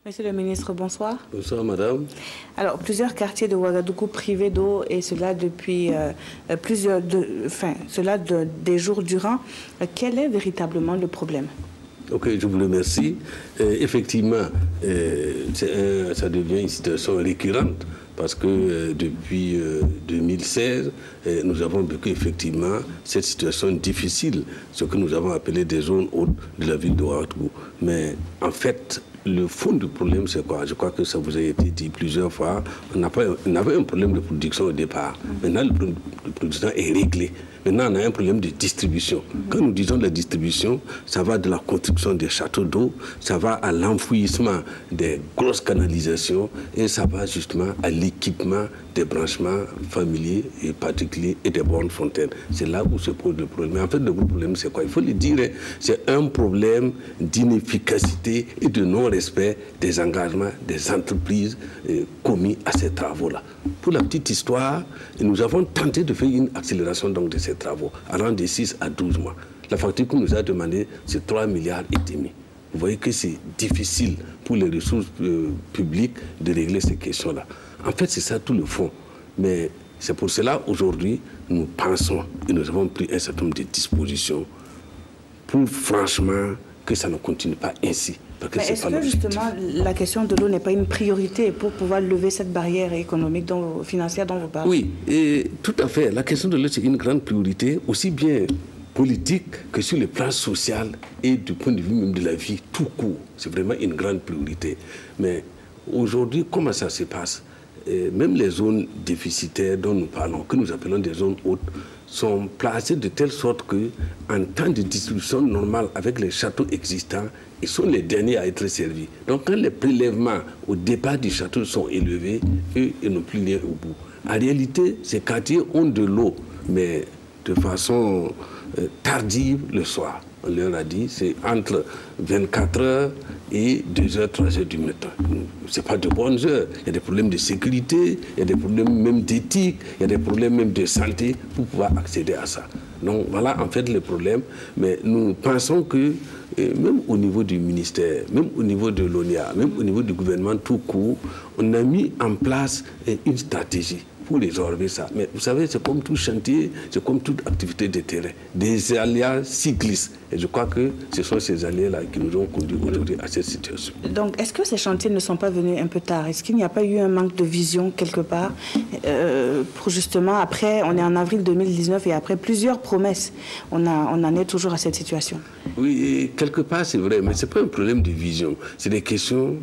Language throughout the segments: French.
Monsieur le ministre, bonsoir. Bonsoir, madame. Alors, plusieurs quartiers de Ouagadougou privés d'eau, et cela depuis des jours durant. Quel est véritablement le problème? Ok, je vous remercie. Effectivement, ça devient une situation récurrente parce que depuis 2016, nous avons vécu effectivement cette situation difficile, ce que nous avons appelé des zones hautes de la ville de Ouagadougou. Mais en fait, le fond du problème, c'est quoi? Je crois que ça vous a été dit plusieurs fois. On avait un problème de production au départ. Maintenant, le problème de production est réglé. Maintenant, on a un problème de distribution. Quand nous disons la distribution, ça va de la construction des châteaux d'eau, ça va à l'enfouissement des grosses canalisations et ça va justement à l'équipement des branchements familiers et particuliers et des bornes fontaines. C'est là où se pose le problème. Mais en fait, le gros problème, c'est quoi? Il faut le dire, c'est un problème d'inefficacité et de non-respect des engagements des entreprises commis à ces travaux-là. Pour la petite histoire, nous avons tenté de faire une accélération donc, de ces travaux, allant de 6 à 12 mois. La facture qu'on nous a demandé, c'est 3,5 milliards. Vous voyez que c'est difficile pour les ressources publiques de régler ces questions-là. En fait, c'est ça tout le fond. Mais c'est pour cela, aujourd'hui, nous pensons et nous avons pris un certain nombre de dispositions pour, franchement, que ça ne continue pas ainsi. Est-ce que justement la question de l'eau n'est pas une priorité pour pouvoir lever cette barrière économique, financière dont vous parlez? Oui, et tout à fait. La question de l'eau, c'est une grande priorité, aussi bien politique que sur le plan social et du point de vue même de la vie tout court. C'est vraiment une grande priorité. Mais aujourd'hui, comment ça se passe? Même les zones déficitaires dont nous parlons, que nous appelons des zones hautes, sont placées de telle sorte qu'en temps de distribution normale avec les châteaux existants, ils sont les derniers à être servis. Donc quand les prélèvements au départ du château sont élevés, eux, ils n'ont plus rien au bout. En réalité, ces quartiers ont de l'eau, mais de façon tardive le soir. On leur a dit, c'est entre 24 heures et 2h, 3h du matin. Ce n'est pas de bonnes heures. Il y a des problèmes de sécurité, il y a des problèmes même d'éthique, il y a des problèmes même de santé pour pouvoir accéder à ça. Donc voilà en fait le problème. Mais nous pensons que même au niveau du ministère, même au niveau de l'ONIA, même au niveau du gouvernement tout court, on a mis en place une stratégie pour résorber ça. Mais vous savez, c'est comme tout chantier, c'est comme toute activité de terrain. Des aléas cyclistes. Et je crois que ce sont ces aléas-là qui nous ont conduit aujourd'hui à cette situation. Donc, est-ce que ces chantiers ne sont pas venus un peu tard? Est-ce qu'il n'y a pas eu un manque de vision quelque part pour justement, après, on est en avril 2019 et après plusieurs promesses, on en est toujours à cette situation? Oui, et quelque part, c'est vrai, mais ce n'est pas un problème de vision. C'est des questions,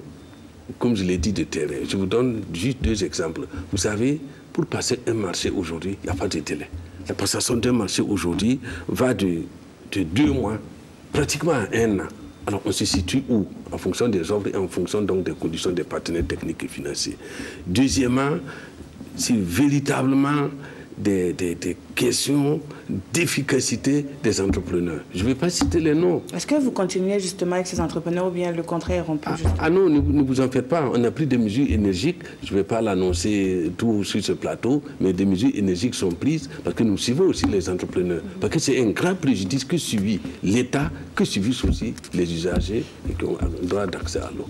comme je l'ai dit, de terrain. Je vous donne juste 2 exemples. Vous savez, pour passer un marché aujourd'hui, il n'y a pas de délai. La passation d'un marché aujourd'hui va de 2 mois, pratiquement à 1 an. Alors on se situe où? En fonction des offres et en fonction donc des conditions des partenaires techniques et financiers. Deuxièmement, c'est véritablement des questions d'efficacité des entrepreneurs. Je ne vais pas citer les noms. Est-ce que vous continuez justement avec ces entrepreneurs ou bien le contraire on peut non, ne vous en faites pas. On a pris des mesures énergiques. Je ne vais pas l'annoncer tout sur ce plateau, mais des mesures énergiques sont prises parce que nous suivons aussi les entrepreneurs. Parce que c'est un grand préjudice que subit l'État, que subissent aussi les usagers et qui ont un droit d'accès à l'eau.